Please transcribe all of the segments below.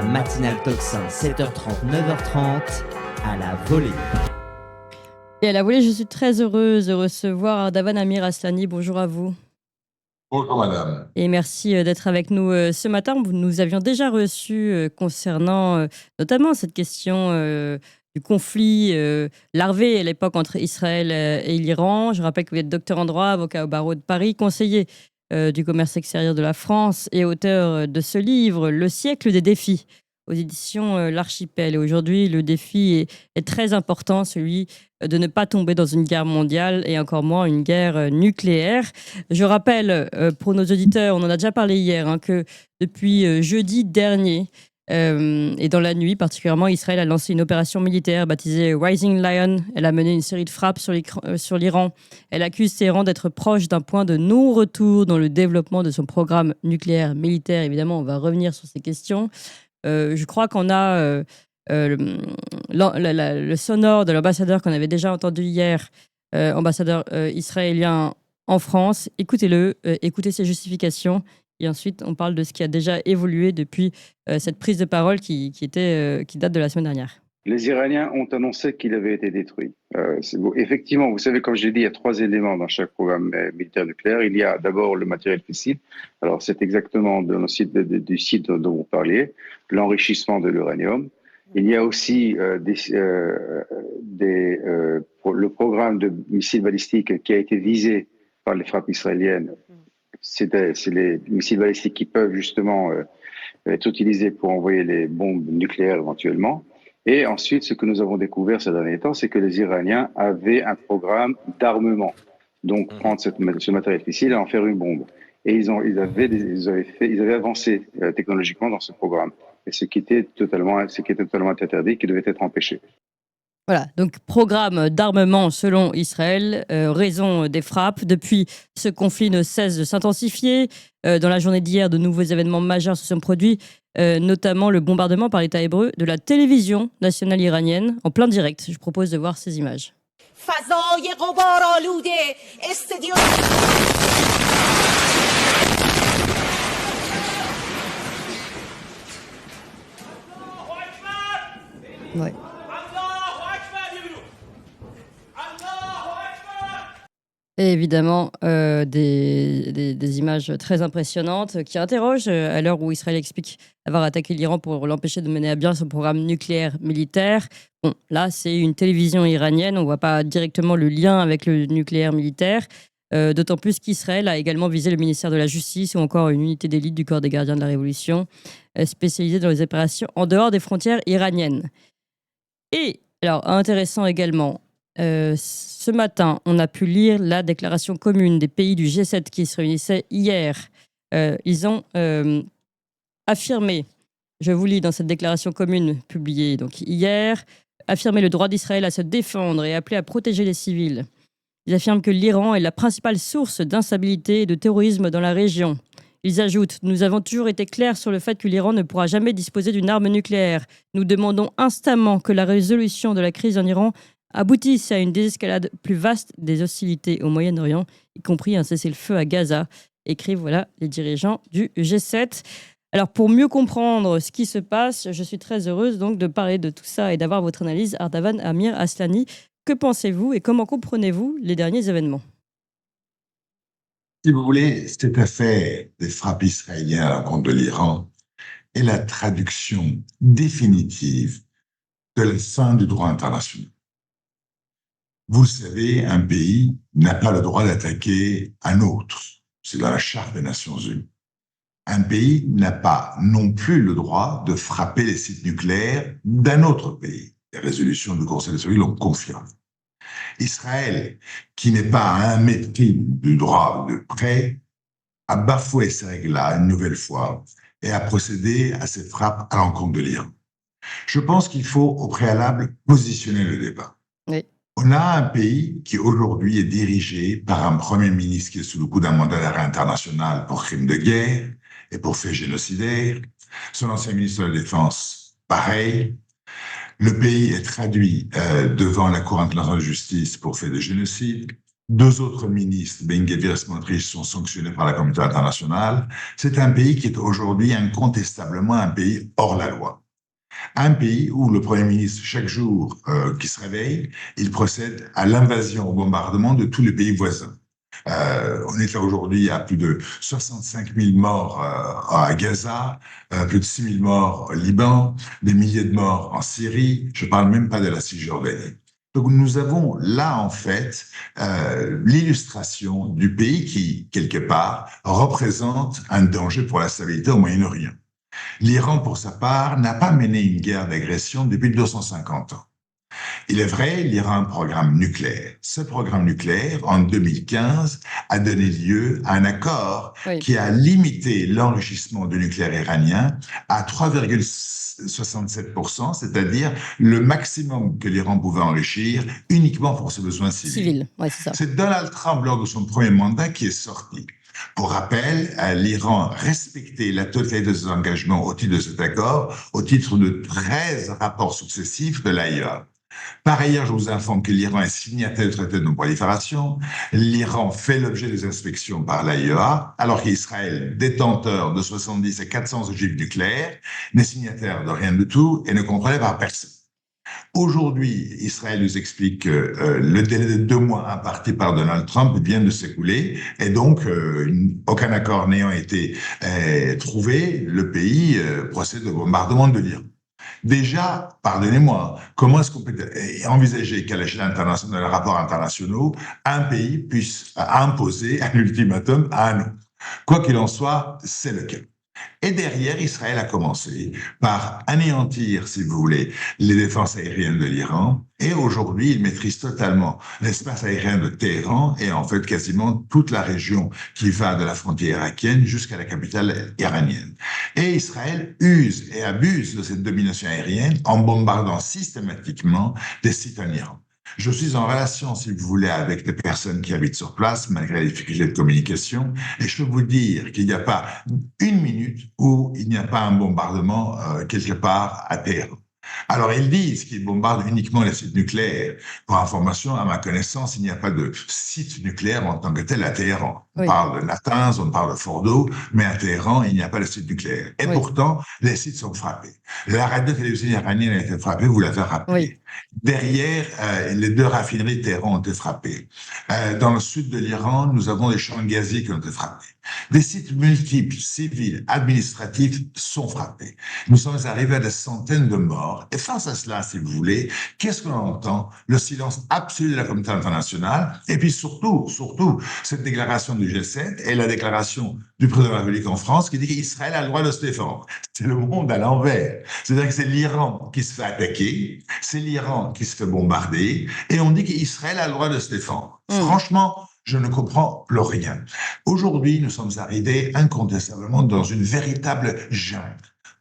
matinale Tocsin, 7h30, 9h30, à la volée. Et à la volée, je suis très heureuse de recevoir Ardavan Amir Aslani. Bonjour à vous. Bonjour madame. Et merci d'être avec nous ce matin. Nous avions déjà reçu concernant notamment cette question du conflit larvé à l'époque entre Israël et l'Iran. Je rappelle que vous êtes docteur en droit, avocat au barreau de Paris, conseiller du commerce extérieur de la France et auteur de ce livre, Le siècle des défis, aux éditions L'Archipel. Et aujourd'hui, le défi est très important, celui de ne pas tomber dans une guerre mondiale et encore moins une guerre nucléaire. Je rappelle pour nos auditeurs, on en a déjà parlé hier, que depuis jeudi dernier, et dans la nuit particulièrement, Israël a lancé une opération militaire baptisée Rising Lion. Elle a mené une série de frappes sur l'Iran. Elle accuse Téhéran d'être proche d'un point de non-retour dans le développement de son programme nucléaire militaire. Évidemment, on va revenir sur ces questions. Je crois qu'on a le sonore de l'ambassadeur qu'on avait déjà entendu hier, ambassadeur israélien en France. Écoutez-le, écoutez ses justifications. Et ensuite, on parle de ce qui a déjà évolué depuis cette prise de parole qui date de la semaine dernière. Les Iraniens ont annoncé qu'il avait été détruit. Effectivement, vous savez, comme je l'ai dit, il y a 3 éléments dans chaque programme militaire nucléaire. Il y a d'abord le matériel fissile. Alors, c'est exactement du site dont vous parliez, l'enrichissement de l'uranium. Il y a aussi le programme de missiles balistiques qui a été visé par les frappes israéliennes. C'est les missiles balistiques qui peuvent justement être utilisés pour envoyer les bombes nucléaires éventuellement. Et ensuite, ce que nous avons découvert ces derniers temps, c'est que les Iraniens avaient un programme d'armement. Donc, prendre ce matériel fissile et en faire une bombe. Et ils avaient avancé technologiquement dans ce programme. Et ce qui était totalement interdit, qui devait être empêché. Voilà, donc programme d'armement selon Israël, raison des frappes. Depuis, ce conflit ne cesse de s'intensifier. Dans la journée d'hier, de nouveaux événements majeurs se sont produits, notamment le bombardement par l'État hébreu de la télévision nationale iranienne en plein direct. Je propose de voir ces images. Ouais. Et évidemment, des images très impressionnantes qui interrogent à l'heure où Israël explique avoir attaqué l'Iran pour l'empêcher de mener à bien son programme nucléaire militaire. Bon, là, c'est une télévision iranienne, on ne voit pas directement le lien avec le nucléaire militaire, d'autant plus qu'Israël a également visé le ministère de la Justice ou encore une unité d'élite du corps des gardiens de la Révolution, spécialisée dans les opérations en dehors des frontières iraniennes. Et, alors, intéressant également, ce matin, on a pu lire la déclaration commune des pays du G7 qui se réunissaient hier. Ils ont affirmé, je vous lis dans cette déclaration commune publiée donc hier, affirmé le droit d'Israël à se défendre et appelé à protéger les civils. Ils affirment que l'Iran est la principale source d'instabilité et de terrorisme dans la région. Ils ajoutent « Nous avons toujours été clairs sur le fait que l'Iran ne pourra jamais disposer d'une arme nucléaire. Nous demandons instamment que la résolution de la crise en Iran aboutissent à une désescalade plus vaste des hostilités au Moyen-Orient, y compris un cessez-le-feu à Gaza », écrivent les dirigeants du G7. Alors, pour mieux comprendre ce qui se passe, je suis très heureuse donc de parler de tout ça et d'avoir votre analyse. Ardavan Amir Aslani, que pensez-vous et comment comprenez-vous les derniers événements ? Si vous voulez, cette affaire des frappes israéliennes à l'encontre de l'Iran est la traduction définitive de la fin du droit international. Vous le savez, un pays n'a pas le droit d'attaquer un autre. C'est dans la Charte des Nations Unies. Un pays n'a pas non plus le droit de frapper les sites nucléaires d'un autre pays. Les résolutions du Conseil de sécurité l'ont confirmé. Israël, qui n'est pas à 1 mètre du droit de près, a bafoué ces règles-là une nouvelle fois et a procédé à ces frappes à l'encontre de l'Iran. Je pense qu'il faut au préalable positionner le débat. Oui. On a un pays qui aujourd'hui est dirigé par un premier ministre qui est sous le coup d'un mandat d'arrêt international pour crimes de guerre et pour faits génocidaires. Son ancien ministre de la Défense, pareil. Le pays est traduit devant la Cour internationale de justice pour faits de génocide. 2 autres ministres, Ben-Gvir et Smotrich, sont sanctionnés par la communauté internationale. C'est un pays qui est aujourd'hui incontestablement un pays hors la loi. Un pays où le Premier ministre, chaque jour qui se réveille, il procède à l'invasion, au bombardement de tous les pays voisins. On est là aujourd'hui à plus de 65 000 morts à Gaza, plus de 6 000 morts au Liban, des milliers de morts en Syrie, je ne parle même pas de la Cisjordanie. Donc nous avons là en fait l'illustration du pays qui, quelque part, représente un danger pour la stabilité au Moyen-Orient. L'Iran, pour sa part, n'a pas mené une guerre d'agression depuis 250 ans. Il est vrai, l'Iran a un programme nucléaire. Ce programme nucléaire, en 2015, a donné lieu à un accord qui a limité l'enrichissement du nucléaire iranien à 3,67%, c'est-à-dire le maximum que l'Iran pouvait enrichir uniquement pour ses besoins civils. Ouais, c'est ça. C'est Donald Trump, lors de son premier mandat, qui est sorti. Pour rappel, l'Iran respectait la totalité de ses engagements au titre de cet accord, au titre de 13 rapports successifs de l'AIEA. Par ailleurs, je vous informe que l'Iran est signataire du traité de non-prolifération. L'Iran fait l'objet des inspections par l'AIEA, alors qu'Israël, détenteur de 70 et 400 ogives nucléaires, n'est signataire de rien du tout et ne contrôlé par personne. Aujourd'hui, Israël nous explique que le délai de 2 mois imparti par Donald Trump vient de s'écouler et donc aucun accord n'ayant été trouvé, le pays procède au bombardement de l'Iran. Déjà, pardonnez-moi, comment est-ce qu'on peut envisager qu'à l'échelle internationale, dans les rapports internationaux, un pays puisse imposer un ultimatum à un autre? Quoi qu'il en soit, c'est le cas. Et derrière, Israël a commencé par anéantir, si vous voulez, les défenses aériennes de l'Iran. Et aujourd'hui, il maîtrise totalement l'espace aérien de Téhéran et en fait quasiment toute la région qui va de la frontière irakienne jusqu'à la capitale iranienne. Et Israël use et abuse de cette domination aérienne en bombardant systématiquement des sites en Iran. Je suis en relation, si vous voulez, avec des personnes qui habitent sur place, malgré les difficultés de communication, et je peux vous dire qu'il n'y a pas une minute où il n'y a pas un bombardement quelque part à Téhéran. Alors, ils disent qu'ils bombardent uniquement les sites nucléaires. Pour information, à ma connaissance, il n'y a pas de site nucléaire en tant que tel à Téhéran. On parle de Natanz, on parle de Fordo, mais à Téhéran, il n'y a pas de site nucléaire. Et pourtant, les sites sont frappés. La radio-télévision iranienne a été frappée, vous l'avez rappelé. Derrière, les 2 raffineries de Téhéran ont été frappées. Dans le sud de l'Iran, nous avons des champs gaziers qui ont été frappés. Des sites multiples, civils, administratifs sont frappés. Nous sommes arrivés à des centaines de morts. Et face à cela, si vous voulez, qu'est-ce qu'on entend? Le silence absolu de la communauté internationale. Et puis surtout, cette déclaration du G7 et la déclaration du président de la République en France qui dit qu'Israël a le droit de se défendre. C'est le monde à l'envers. C'est-à-dire que c'est l'Iran qui se fait attaquer, c'est l'Iran qui se fait bombarder, et on dit qu'Israël a le droit de se défendre. Franchement, je ne comprends plus rien. Aujourd'hui, nous sommes arrivés incontestablement dans une véritable jungle.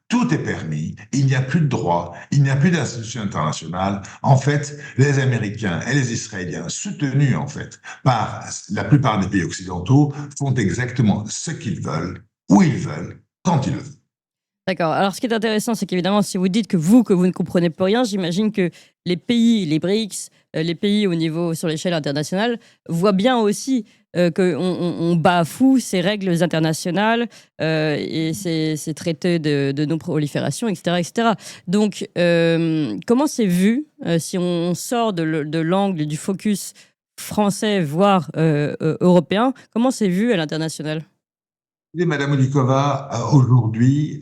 Tout est permis, il n'y a plus de droit, il n'y a plus d'institutions internationales. En fait, les Américains et les Israéliens, soutenus en fait par la plupart des pays occidentaux, font exactement ce qu'ils veulent, où ils veulent, quand ils veulent. D'accord. Alors, ce qui est intéressant, c'est qu'évidemment, si vous dites que vous ne comprenez plus rien, j'imagine que les pays, les BRICS, les pays au niveau sur l'échelle internationale voient bien aussi qu'on bafoue ces règles internationales et ces traités de non-prolifération, etc., etc. Donc, comment c'est vu si on sort de l'angle du focus français, voire européen, comment c'est vu à l'international? Madame Olikova, aujourd'hui,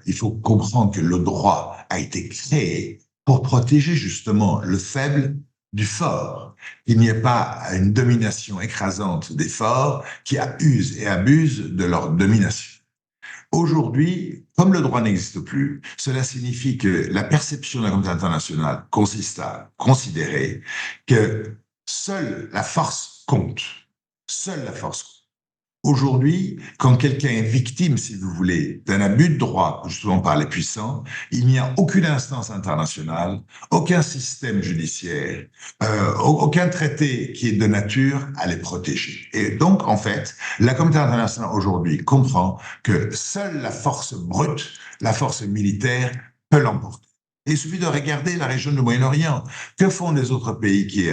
il faut comprendre que le droit a été créé pour protéger justement le faible du fort. Il n'y ait pas une domination écrasante des forts qui usent et abusent de leur domination. Aujourd'hui, comme le droit n'existe plus, cela signifie que la perception de la communauté internationale consiste à considérer que seule la force compte. Seule la force compte. Aujourd'hui, quand quelqu'un est victime, si vous voulez, d'un abus de droit, justement par les puissants, il n'y a aucune instance internationale, aucun système judiciaire, aucun traité qui est de nature à les protéger. Et donc, en fait, la communauté internationale aujourd'hui comprend que seule la force brute, la force militaire, peut l'emporter. Et il suffit de regarder la région du Moyen-Orient. Que font les autres pays qui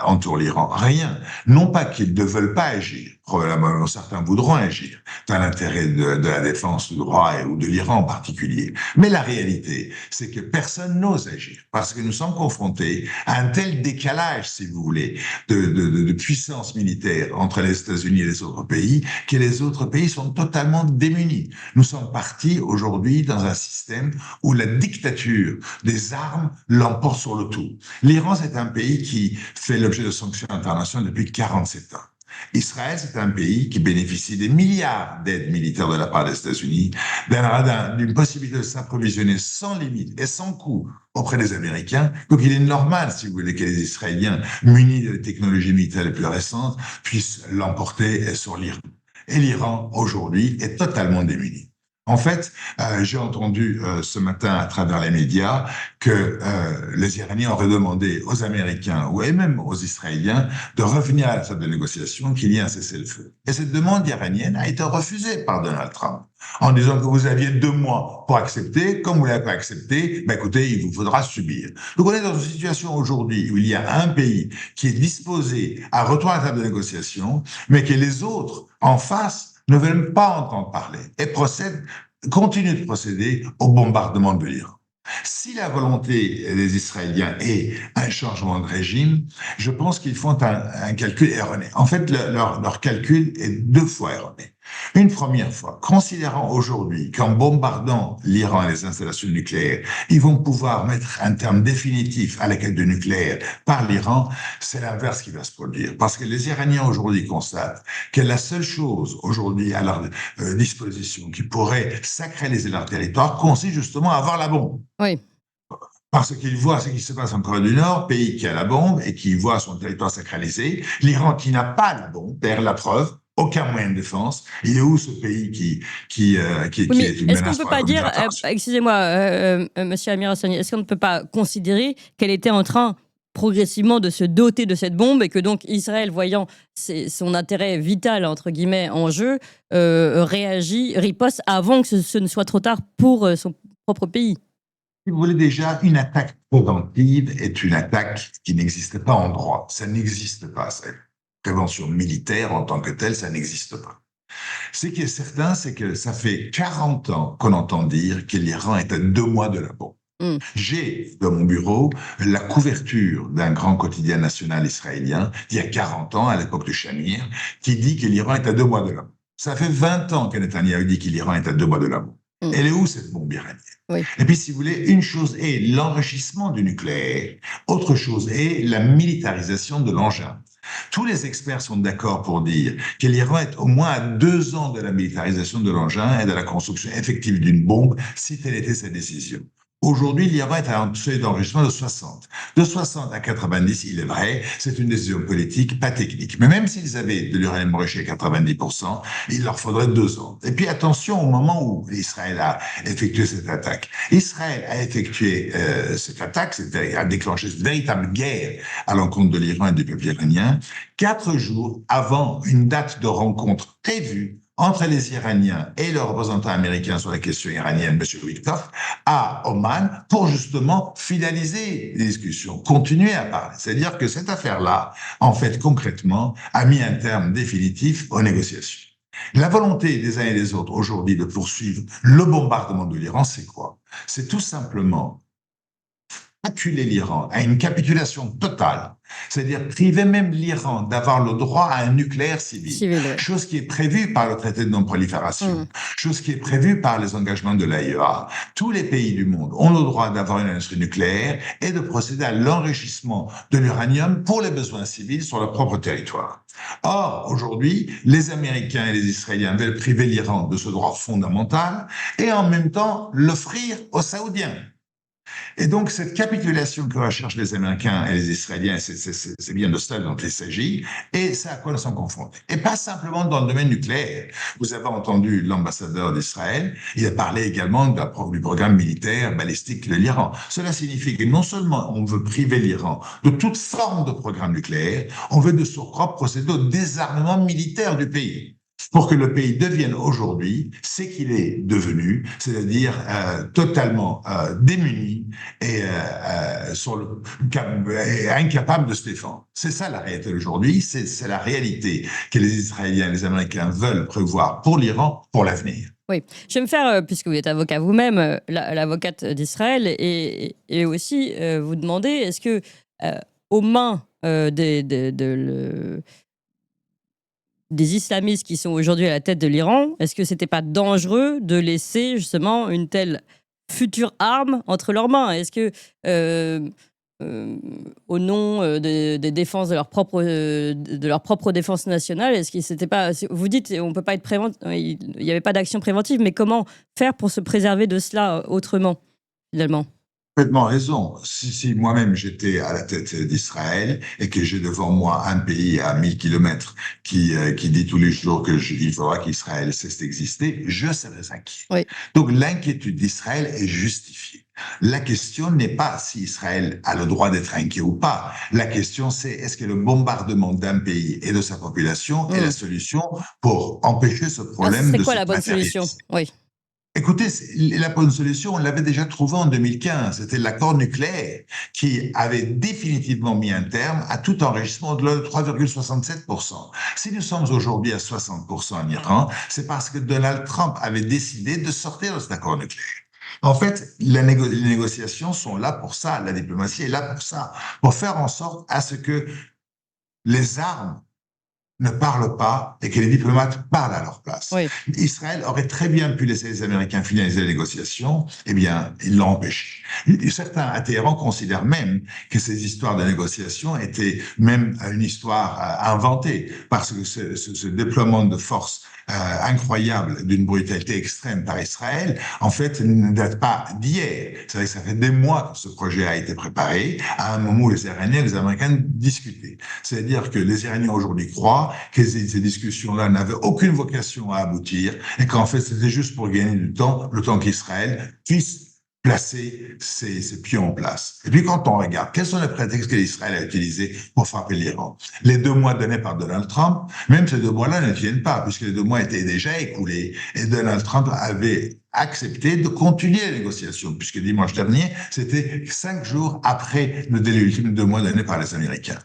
entourent l'Iran? Rien. Non pas qu'ils ne veulent pas agir. Probablement, certains voudront agir dans l'intérêt de la défense du droit ou de l'Iran en particulier. Mais la réalité, c'est que personne n'ose agir parce que nous sommes confrontés à un tel décalage, si vous voulez, de puissance militaire entre les États-Unis et les autres pays, que les autres pays sont totalement démunis. Nous sommes partis aujourd'hui dans un système où la dictature des armes l'emporte sur le tout. L'Iran, c'est un pays qui fait l'objet de sanctions internationales depuis 47 ans. Israël, c'est un pays qui bénéficie des milliards d'aides militaires de la part des États-Unis, d'une possibilité de s'approvisionner sans limite et sans coût auprès des Américains. Donc il est normal, si vous voulez, que les Israéliens, munis des technologies militaires les plus récentes, puissent l'emporter sur l'Iran. Et l'Iran, aujourd'hui, est totalement démuni. En fait, j'ai entendu ce matin à travers les médias que les Iraniens auraient demandé aux Américains ou même aux Israéliens de revenir à la table de négociation, qu'il y ait un cessez-le-feu. Et cette demande iranienne a été refusée par Donald Trump en disant que vous aviez 2 mois pour accepter. Comme vous ne l'avez pas accepté, écoutez, il vous faudra subir. Donc on est dans une situation aujourd'hui où il y a un pays qui est disposé à retourner à la table de négociation, mais que les autres en face ne veulent pas entendre parler et continuent de procéder au bombardement de l'Iran. Si la volonté des Israéliens est un changement de régime, je pense qu'ils font un calcul erroné. En fait, leur calcul est 2 fois erroné. Une première fois, considérant aujourd'hui qu'en bombardant l'Iran et les installations nucléaires, ils vont pouvoir mettre un terme définitif à la quête de nucléaire par l'Iran, c'est l'inverse qui va se produire. Parce que les Iraniens aujourd'hui constatent que la seule chose aujourd'hui à leur disposition qui pourrait sacraliser leur territoire consiste justement à avoir la bombe. Oui. Parce qu'ils voient ce qui se passe en Corée du Nord, pays qui a la bombe et qui voit son territoire sacralisé. L'Iran qui n'a pas la bombe, perd la preuve. Aucun moyen de défense. Il est où ce pays qui est une menace? Est-ce qu'on ne peut pas dire, excusez-moi, Monsieur Amir Hassani, est-ce qu'on ne peut pas considérer qu'elle était en train progressivement de se doter de cette bombe et que donc Israël, voyant son intérêt vital, entre guillemets, en jeu, riposte avant que ce ne soit trop tard pour son propre pays? Si vous voulez, déjà, une attaque préventive est une attaque qui n'existe pas en droit. Ça n'existe pas, ça. Prévention militaire en tant que telle, ça n'existe pas. Ce qui est certain, c'est que ça fait 40 ans qu'on entend dire que l'Iran est à 2 mois de la bombe. J'ai dans mon bureau la couverture d'un grand quotidien national israélien d'il y a 40 ans, à l'époque de Shamir, qui dit que l'Iran est à 2 mois de la bombe. Ça fait 20 ans que Netanyahou dit que l'Iran est à 2 mois de la bombe. Elle est où cette bombe iranienne? Oui. Et puis, si vous voulez, une chose est l'enrichissement du nucléaire, autre chose est la militarisation de l'engin. Tous les experts sont d'accord pour dire que l'Iran est au moins à 2 ans de la militarisation de l'engin et de la construction effective d'une bombe, si telle était sa décision. Aujourd'hui, l'Iran est à un seuil d'enrichissement de 60. De 60 à 90, il est vrai, c'est une décision politique, pas technique. Mais même s'ils avaient de l'uranium enrichi à 90%, il leur faudrait 2 ans. Et puis attention au moment où Israël a effectué cette attaque. Israël a effectué cette attaque, a déclenché cette véritable guerre à l'encontre de l'Iran et du peuple iranien, 4 jours avant une date de rencontre prévue entre les Iraniens et le représentant américain sur la question iranienne, M. Witkoff, à Oman, pour justement finaliser les discussions, continuer à parler. C'est-à-dire que cette affaire-là, en fait, concrètement, a mis un terme définitif aux négociations. La volonté des uns et des autres aujourd'hui de poursuivre le bombardement de l'Iran, c'est quoi? C'est tout simplement acculer l'Iran à une capitulation totale, c'est-à-dire priver même l'Iran d'avoir le droit à un nucléaire civil, chose qui est prévue par le traité de non-prolifération, chose qui est prévue par les engagements de l'AIEA. Tous les pays du monde ont le droit d'avoir une industrie nucléaire et de procéder à l'enrichissement de l'uranium pour les besoins civils sur leur propre territoire. Or, aujourd'hui, les Américains et les Israéliens veulent priver l'Iran de ce droit fondamental et en même temps l'offrir aux Saoudiens. Et donc, cette capitulation que recherchent les Américains et les Israéliens, c'est bien de cela dont il s'agit, et c'est à quoi nous sommes confrontés. Et pas simplement dans le domaine nucléaire. Vous avez entendu l'ambassadeur d'Israël, il a parlé également du programme militaire balistique de l'Iran. Cela signifie que non seulement on veut priver l'Iran de toute forme de programme nucléaire, on veut de surcroît procéder au désarmement militaire du pays. pour que le pays devienne aujourd'hui ce qu'il est devenu, c'est-à-dire totalement démuni et, et incapable de se défendre. C'est ça la réalité d'aujourd'hui, c'est la réalité que les Israéliens et les Américains veulent prévoir pour l'Iran, pour l'avenir. Oui, je vais me faire, puisque vous êtes avocat vous-même, l'avocate d'Israël, et aussi vous demander, est-ce que aux mains des islamistes qui sont aujourd'hui à la tête de l'Iran, est-ce que c'était pas dangereux de laisser justement une telle future arme entre leurs mains? Est-ce que au nom des défenses de leur propre défense nationale, est-ce que c'était pas, vous dites on peut pas être préventif, il n'y avait pas d'action préventive, mais comment faire pour se préserver de cela autrement finalement? Complètement raison. Si moi-même j'étais à la tête d'Israël et que j'ai devant moi un pays à 1000 kilomètres qui dit tous les jours il faudra qu'Israël cesse d'exister, je serais inquiet. Oui. Donc l'inquiétude d'Israël est justifiée. La question n'est pas si Israël a le droit d'être inquiet ou pas. La question c'est est-ce que le bombardement d'un pays et de sa population est la solution pour empêcher ce problème de se matérialiser. C'est quoi la bonne solution? Oui. Écoutez, la bonne solution, on l'avait déjà trouvée en 2015. C'était l'accord nucléaire qui avait définitivement mis un terme à tout enrichissement au-delà de 3,67%. Si nous sommes aujourd'hui à 60% en Iran, c'est parce que Donald Trump avait décidé de sortir de cet accord nucléaire. En fait, les négociations sont là pour ça, la diplomatie est là pour ça, pour faire en sorte à ce que les armes ne parlent pas et que les diplomates parlent à leur place. Oui. Israël aurait très bien pu laisser les Américains finaliser les négociations, eh bien, ils l'ont empêché. Certains à Téhéran considèrent même que ces histoires de négociations étaient même une histoire inventée, parce que ce déploiement de force incroyable d'une brutalité extrême par Israël, en fait, ne date pas d'hier. C'est vrai que ça fait des mois que ce projet a été préparé, à un moment où les Iraniens et les Américains discutaient. C'est-à-dire que les Iraniens aujourd'hui croient que ces discussions-là n'avaient aucune vocation à aboutir et qu'en fait, c'était juste pour gagner du temps, le temps qu'Israël puisse placer ses pions en place. Et puis quand on regarde, quels sont les prétextes que l'Israël a utilisés pour frapper l'Iran? Les 2 mois donnés par Donald Trump, même ces 2 mois-là ne tiennent pas, puisque les 2 mois étaient déjà écoulés, et Donald Trump avait accepté de continuer les négociations, puisque dimanche dernier, c'était 5 jours après le délai ultime de 2 mois donné par les Américains.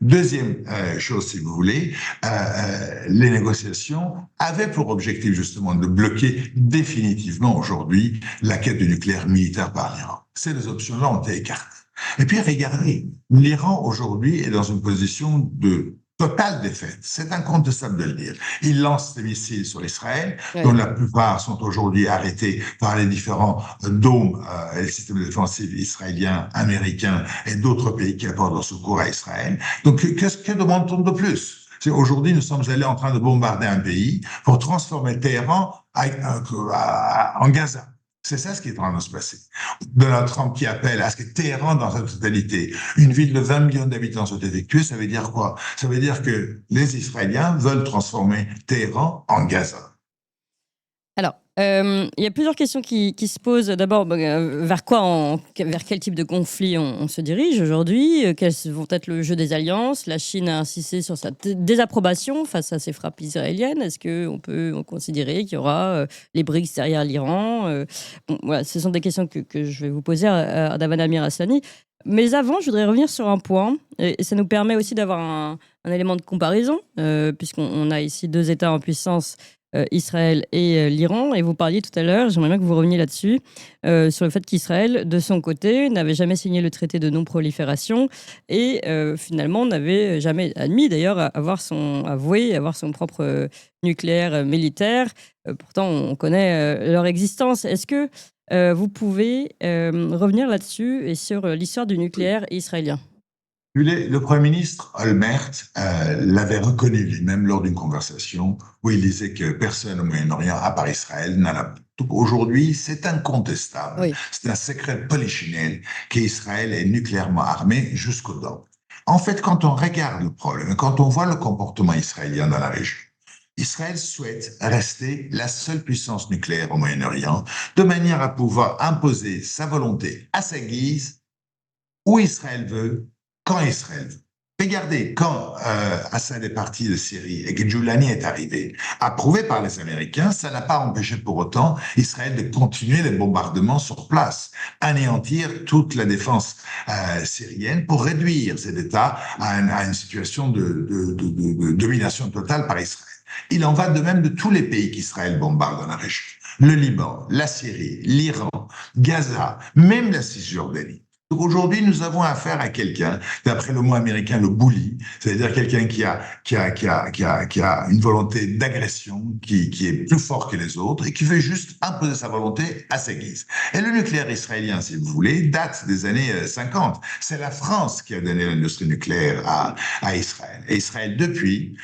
Deuxième chose, si vous voulez, les négociations avaient pour objectif justement de bloquer définitivement aujourd'hui la quête du nucléaire militaire par l'Iran. Ces 2 options-là ont été écartées. Et puis regardez, l'Iran aujourd'hui est dans une position de totale défaite. C'est incontestable de le dire. Il lance des missiles sur l'Israël, dont la plupart sont aujourd'hui arrêtés par les différents dômes et les systèmes défensifs israéliens, américains et d'autres pays qui apportent leur secours à Israël. Donc, que demande-t-on de plus? Aujourd'hui, nous sommes allés en train de bombarder un pays pour transformer Téhéran en Gaza. C'est ça ce qui est en train de se passer. Donald Trump qui appelle à ce que Téhéran, dans sa totalité, une ville de 20 millions d'habitants soit évacuée, ça veut dire quoi? Ça veut dire que les Israéliens veulent transformer Téhéran en Gaza. Alors, il y a plusieurs questions qui se posent. D'abord, vers quel type de conflit on se dirige aujourd'hui? Quels vont être le jeu des alliances? La Chine a insisté sur sa désapprobation face à ces frappes israéliennes. Est-ce qu'on peut considérer qu'il y aura les BRICS derrière l'Iran? Voilà, ce sont des questions que je vais vous poser à Davan Amir-Hasani. Mais avant, je voudrais revenir sur un point, et ça nous permet aussi d'avoir un élément de comparaison, puisqu'on a ici 2 États en puissance, Israël et l'Iran. Et vous parliez tout à l'heure, j'aimerais bien que vous reveniez là-dessus, sur le fait qu'Israël, de son côté, n'avait jamais signé le traité de non-prolifération et finalement n'avait jamais admis d'ailleurs avoué avoir son propre nucléaire militaire. Pourtant, on connaît leur existence. Est-ce que vous pouvez revenir là-dessus et sur l'histoire du nucléaire israélien? Le Premier ministre Olmert l'avait reconnu lui-même lors d'une conversation où il disait que personne au Moyen-Orient, à part Israël, n'en a. Aujourd'hui, c'est incontestable. Oui. C'est un secret polichinelle qu'Israël est nucléairement armé jusqu'aux dents. En fait, quand on regarde le problème, quand on voit le comportement israélien dans la région, Israël souhaite rester la seule puissance nucléaire au Moyen-Orient, de manière à pouvoir imposer sa volonté à sa guise, où Israël veut, quand Israël veut. Regardez, quand Assad est parti de Syrie et que Giuliani est arrivé, approuvé par les Américains, ça n'a pas empêché pour autant Israël de continuer les bombardements sur place, anéantir toute la défense syrienne pour réduire cet État à une situation de domination totale par Israël. Il en va de même de tous les pays qu'Israël bombarde dans la région. Le Liban, la Syrie, l'Iran, Gaza, même la Cisjordanie. Donc aujourd'hui, nous avons affaire à quelqu'un, d'après le mot américain, le bully, c'est-à-dire quelqu'un qui a une volonté d'agression, qui est plus fort que les autres et qui veut juste imposer sa volonté à sa guise. Et le nucléaire israélien, si vous voulez, date des années 50. C'est la France qui a donné l'industrie nucléaire à Israël. Et Israël, depuis,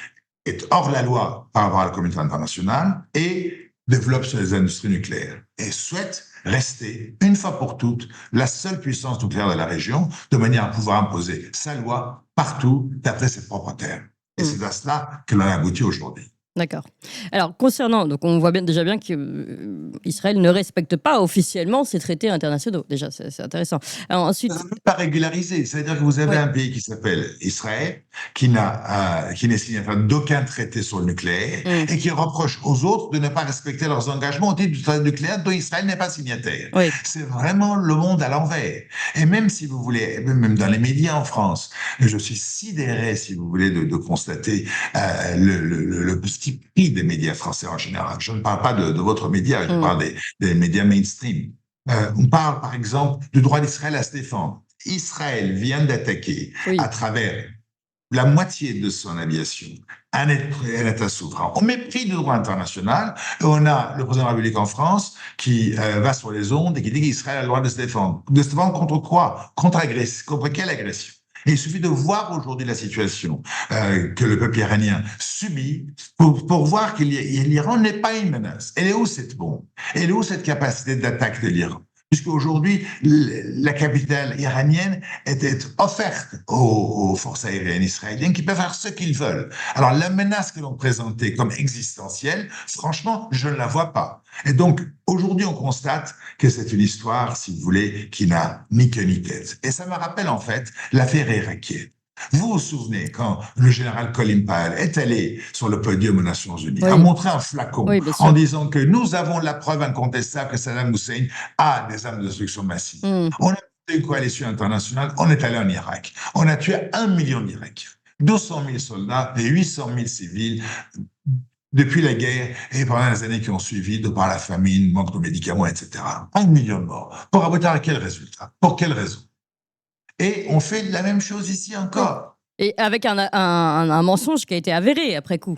est hors la loi par rapport à la communauté internationale et développe sur les industries nucléaires et souhaite rester, une fois pour toutes, la seule puissance nucléaire de la région, de manière à pouvoir imposer sa loi partout, d'après ses propres termes. Et c'est à cela que l'on a abouti aujourd'hui. D'accord. Alors, concernant, donc on voit déjà bien qu'Israël ne respecte pas officiellement ces traités internationaux. Déjà, c'est intéressant. Alors, ensuite, ça ne peut pas régulariser. C'est-à-dire que vous avez un pays qui s'appelle Israël, qui n'est signataire d'aucun traité sur le nucléaire et qui reproche aux autres de ne pas respecter leurs engagements au titre du traité nucléaire dont Israël n'est pas signataire. C'est vraiment le monde à l'envers. Et même si vous voulez, même dans les médias en France, je suis sidéré, si vous voulez, de constater le petit prix des médias français en général. Je ne parle pas de votre média, je parle des médias mainstream. On parle, par exemple, du droit d'Israël à se défendre. Israël vient d'attaquer à travers la moitié de son aviation un État souverain. Au mépris du droit international, on a le président de la République en France qui va sur les ondes et qui dit qu'Israël a le droit de se défendre. De se défendre contre quoi? Contre quelle agression? Et il suffit de voir aujourd'hui la situation que le peuple iranien subit pour voir que l'Iran n'est pas une menace. Elle est où cette bombe? Elle est où cette capacité d'attaque de l'Iran? Puisqu'aujourd'hui, la capitale iranienne était offerte aux forces aériennes israéliennes qui peuvent faire ce qu'ils veulent. Alors, la menace que l'on présentait comme existentielle, franchement, je ne la vois pas. Et donc, aujourd'hui, on constate que c'est une histoire, si vous voulez, qui n'a ni queue ni tête. Et ça me rappelle, en fait, l'affaire irakienne. Vous vous souvenez quand le général Colin Powell est allé sur le podium aux Nations Unies, a montré un flacon en disant que nous avons la preuve incontestable que Saddam Hussein a des armes de destruction massive. On a fait une coalition internationale, on est allé en Irak. On a tué 1 million d'Irakiens, 200 000 soldats et 800 000 civils depuis la guerre et pendant les années qui ont suivi, de par la famine, manque de médicaments, etc. 1 million de morts. Pour aboutir à quel résultat? Pour quelle raison? Et on fait la même chose ici encore. Et avec un mensonge qui a été avéré après coup.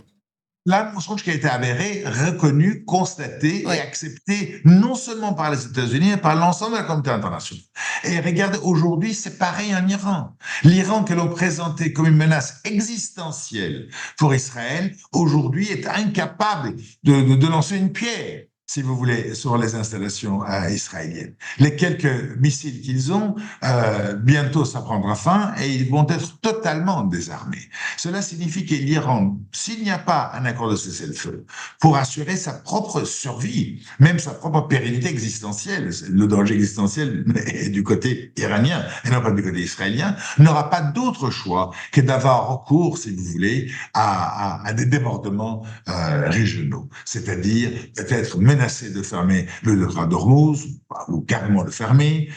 Là, un mensonge qui a été avéré, reconnu, constaté et accepté non seulement par les États-Unis, mais par l'ensemble de la communauté internationale. Et regardez, aujourd'hui, c'est pareil en Iran. L'Iran que l'on présentait comme une menace existentielle pour Israël, aujourd'hui est incapable de lancer une pierre, si vous voulez, sur les installations israéliennes. Les quelques missiles qu'ils ont, bientôt ça prendra fin et ils vont être totalement désarmés. Cela signifie que l'Iran, s'il n'y a pas un accord de cessez-le-feu pour assurer sa propre survie, même sa propre pérennité existentielle, le danger existentiel est du côté iranien et non pas du côté israélien, n'aura pas d'autre choix que d'avoir recours, si vous voulez, à des débordements régionaux, c'est-à-dire peut-être menacé de fermer le détroit d'Ormuz ou carrément le fermer,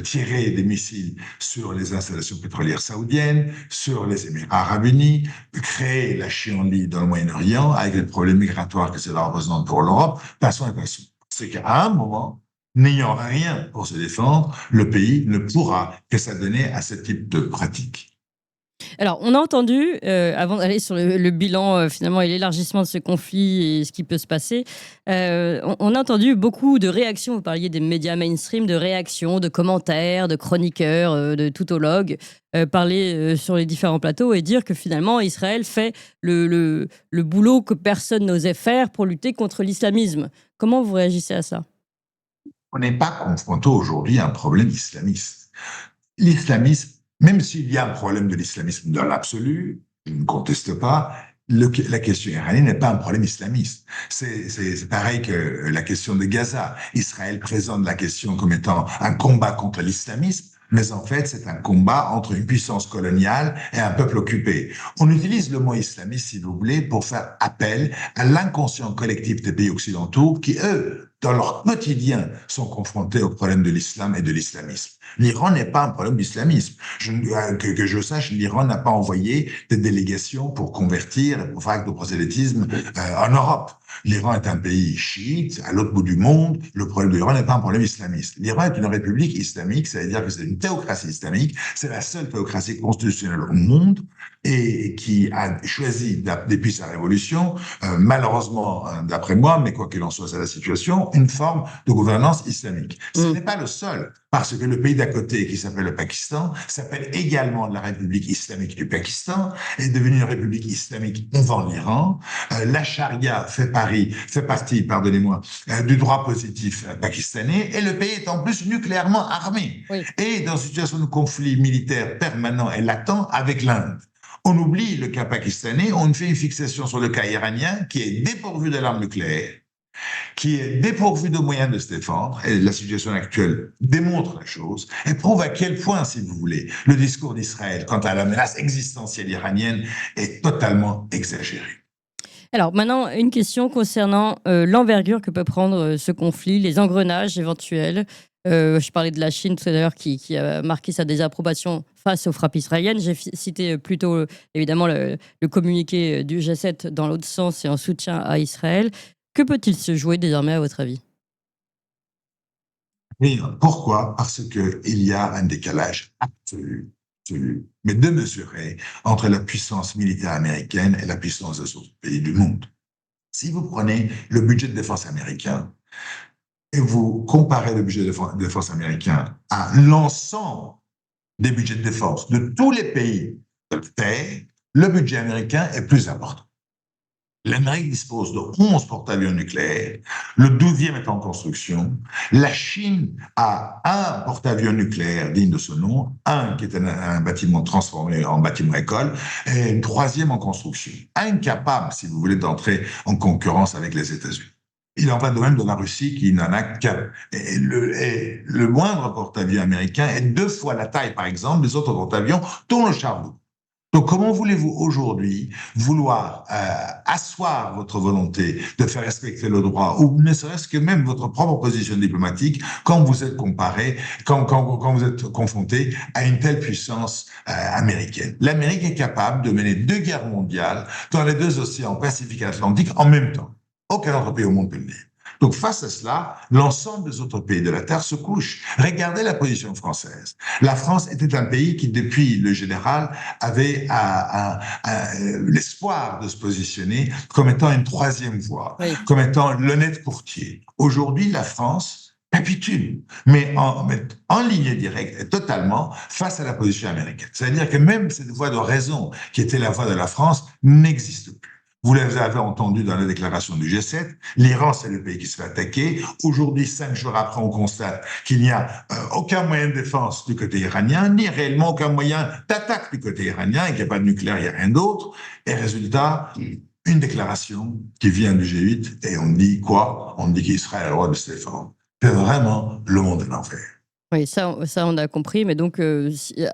tirer des missiles sur les installations pétrolières saoudiennes, sur les Émirats arabes unis, créer la chienlit dans le Moyen-Orient avec les problèmes migratoires que cela représente pour l'Europe, passons et passons. C'est qu'à un moment, n'ayant rien pour se défendre, le pays ne pourra que s'adonner à ce type de pratique. Alors, on a entendu, avant d'aller sur le bilan finalement et l'élargissement de ce conflit et ce qui peut se passer, on a entendu beaucoup de réactions. Vous parliez des médias mainstream, de réactions, de commentaires, de chroniqueurs, de toutologues parler sur les différents plateaux et dire que finalement Israël fait le boulot que personne n'osait faire pour lutter contre l'islamisme. Comment vous réagissez à ça? On n'est pas confronté aujourd'hui à un problème islamiste. L'islamisme, même s'il y a un problème de l'islamisme dans l'absolu, je ne conteste pas, la question iranienne n'est pas un problème islamiste. C'est pareil que la question de Gaza. Israël présente la question comme étant un combat contre l'islamisme. Mais en fait, c'est un combat entre une puissance coloniale et un peuple occupé. On utilise le mot islamiste, si vous voulez, pour faire appel à l'inconscient collectif des pays occidentaux qui, eux, dans leur quotidien, sont confrontés au problème de l'islam et de l'islamisme. L'Iran n'est pas un problème d'islamisme. Que je sache, l'Iran n'a pas envoyé des délégations pour convertir et pour faire acte de prosélytisme en Europe. L'Iran est un pays chiite, à l'autre bout du monde. Le problème de l'Iran n'est pas un problème islamiste. L'Iran est une république islamique, c'est-à-dire que c'est une théocratie islamique. C'est la seule théocratie constitutionnelle au monde et qui a choisi, depuis sa révolution, malheureusement, d'après moi, mais quoi qu'il en soit, c'est la situation, une forme de gouvernance islamique. Ce n'est pas le seul, parce que le pays d'à côté, qui s'appelle le Pakistan, s'appelle également la République islamique du Pakistan, est devenue une république islamique devant l'Iran. La charia fait partie, pardonnez-moi, du droit positif pakistanais, et le pays est en plus nucléairement armé, et dans une situation de conflit militaire permanent et latent avec l'Inde. On oublie le cas pakistanais, on fait une fixation sur le cas iranien qui est dépourvu de l'arme nucléaire, qui est dépourvu de moyens de se défendre, et la situation actuelle démontre la chose, et prouve à quel point, si vous voulez, le discours d'Israël quant à la menace existentielle iranienne est totalement exagéré. Alors maintenant, une question concernant l'envergure que peut prendre ce conflit, les engrenages éventuels. Je parlais de la Chine tout à l'heure qui a marqué sa désapprobation face aux frappes israéliennes. J'ai cité plutôt évidemment le communiqué du G7 dans l'autre sens et en soutien à Israël. Que peut-il se jouer désormais à votre avis? Oui, pourquoi? Parce qu'il y a un décalage absolu, mais démesuré entre la puissance militaire américaine et la puissance des autres pays du monde. Si vous prenez le budget de défense américain et vous comparez le budget de défense américain à l'ensemble des budgets de défense de tous les pays de la Terre, le budget américain est plus important. L'Amérique dispose de 11 porte-avions nucléaires, le 12e est en construction. La Chine a un porte-avions nucléaire digne de ce nom, un qui est un bâtiment transformé en bâtiment école, et une 3e en construction. Incapable, si vous voulez, d'entrer en concurrence avec les États-Unis. Il en va de même de la Russie qui n'en a qu'un. Et le moindre porte-avions américain est 2 fois la taille, par exemple, des autres porte-avions, dont le Char. Donc, comment voulez-vous aujourd'hui vouloir asseoir votre volonté de faire respecter le droit, ou ne serait-ce que même votre propre position diplomatique, quand vous êtes comparé, quand vous êtes confronté à une telle puissance américaine? L'Amérique est capable de mener 2 guerres mondiales dans les 2 océans Pacifique et Atlantique en même temps. Aucun autre pays au monde peut le dire. Donc, face à cela, l'ensemble des autres pays de la Terre se couchent. Regardez la position française. La France était un pays qui, depuis le général, avait l'espoir de se positionner comme étant une 3e voie, comme étant l'honnête courtier. Aujourd'hui, la France capitule, mais en ligne directe et totalement face à la position américaine. C'est-à-dire que même cette voie de raison, qui était la voie de la France, n'existe plus. Vous l'avez entendu dans la déclaration du G7, l'Iran, c'est le pays qui se fait attaquer. Aujourd'hui, 5 jours après, on constate qu'il n'y a aucun moyen de défense du côté iranien, ni réellement aucun moyen d'attaque du côté iranien, et qu'il n'y a pas de nucléaire, il n'y a rien d'autre. Et résultat, une déclaration qui vient du G8, et on dit quoi? On dit qu'Israël a le droit de se défendre. C'est vraiment le monde de l'enfer. Oui, ça on a compris, mais donc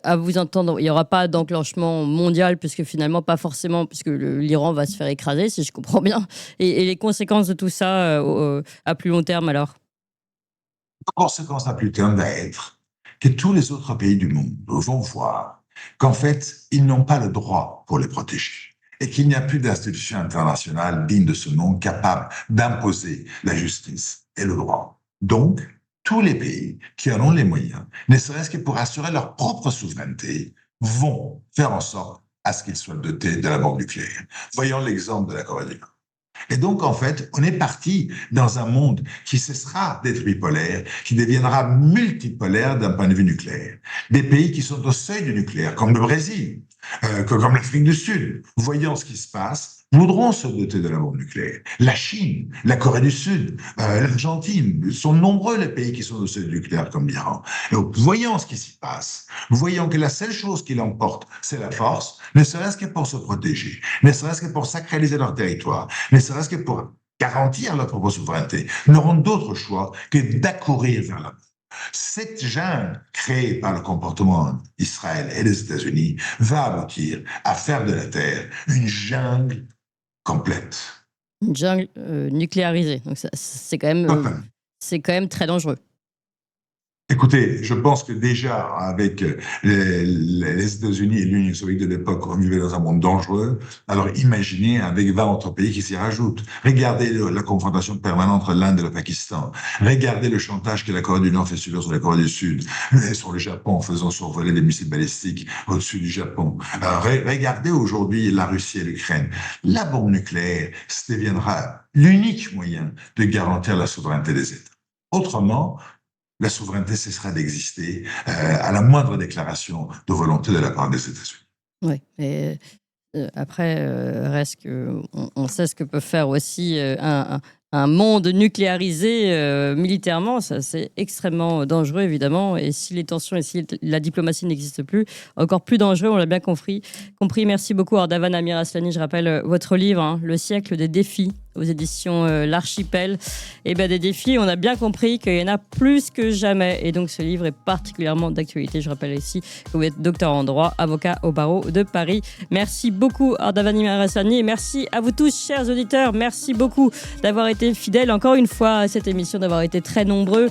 à vous entendre, il n'y aura pas d'enclenchement mondial, puisque finalement pas forcément, puisque l'Iran va se faire écraser, si je comprends bien. Et les conséquences de tout ça à plus long terme alors? La conséquence à plus terme va être que tous les autres pays du monde vont voir qu'en fait, ils n'ont pas le droit pour les protéger et qu'il n'y a plus d'institution internationale digne de ce nom capable d'imposer la justice et le droit. Donc, tous les pays qui en ont les moyens, ne serait-ce que pour assurer leur propre souveraineté, vont faire en sorte à ce qu'ils soient dotés de la bombe nucléaire. Voyons l'exemple de la Corée du Nord. Et donc, en fait, on est parti dans un monde qui cessera d'être bipolaire, qui deviendra multipolaire d'un point de vue nucléaire. Des pays qui sont au seuil du nucléaire, comme le Brésil, comme l'Afrique du Sud, voyant ce qui se passe, voudront se doter de la bombe nucléaire. La Chine, la Corée du Sud, l'Argentine, sont nombreux les pays qui sont au seuil du nucléaire, comme l'Iran. Et donc, voyant ce qui s'y passe, voyant que la seule chose qui l'emporte, c'est la force, ne serait-ce que pour se protéger, ne serait-ce que pour sacraliser leur territoire, ne serait-ce que pour garantir leur propre souveraineté, n'auront d'autre choix que d'accourir vers la bombe. Cette jungle créée par le comportement d'Israël et des États-Unis va aboutir à faire de la Terre une jungle complète. Une jungle nucléarisée. Donc c'est quand même très dangereux. Écoutez, je pense que déjà, avec les États-Unis et l'Union soviétique de l'époque, on vivait dans un monde dangereux. Alors imaginez avec 20 autres pays qui s'y rajoutent. Regardez la confrontation permanente entre l'Inde et le Pakistan. Regardez le chantage que la Corée du Nord fait subir sur la Corée du Sud, et sur le Japon en faisant survoler des missiles balistiques au-dessus du Japon. Alors, regardez aujourd'hui la Russie et l'Ukraine. La bombe nucléaire, ça deviendra l'unique moyen de garantir la souveraineté des États. Autrement, la souveraineté cessera d'exister à la moindre déclaration de volonté de la part des États-Unis. Oui, mais après, reste que on sait ce que peut faire aussi un monde nucléarisé militairement. Ça, c'est extrêmement dangereux, évidemment. Et si les tensions et si la diplomatie n'existe plus, encore plus dangereux, on l'a bien compris. Merci beaucoup, Ardavan Amir Aslani. Je rappelle votre livre, hein, Le siècle des défis, aux éditions L'Archipel. Et ben des défis, on a bien compris qu'il y en a plus que jamais. Et donc, ce livre est particulièrement d'actualité. Je rappelle ici que vous êtes docteur en droit, avocat au barreau de Paris. Merci beaucoup, Ardavan Amir Aslani. Et merci à vous tous, chers auditeurs. Merci beaucoup d'avoir été fidèles encore une fois à cette émission, d'avoir été très nombreux.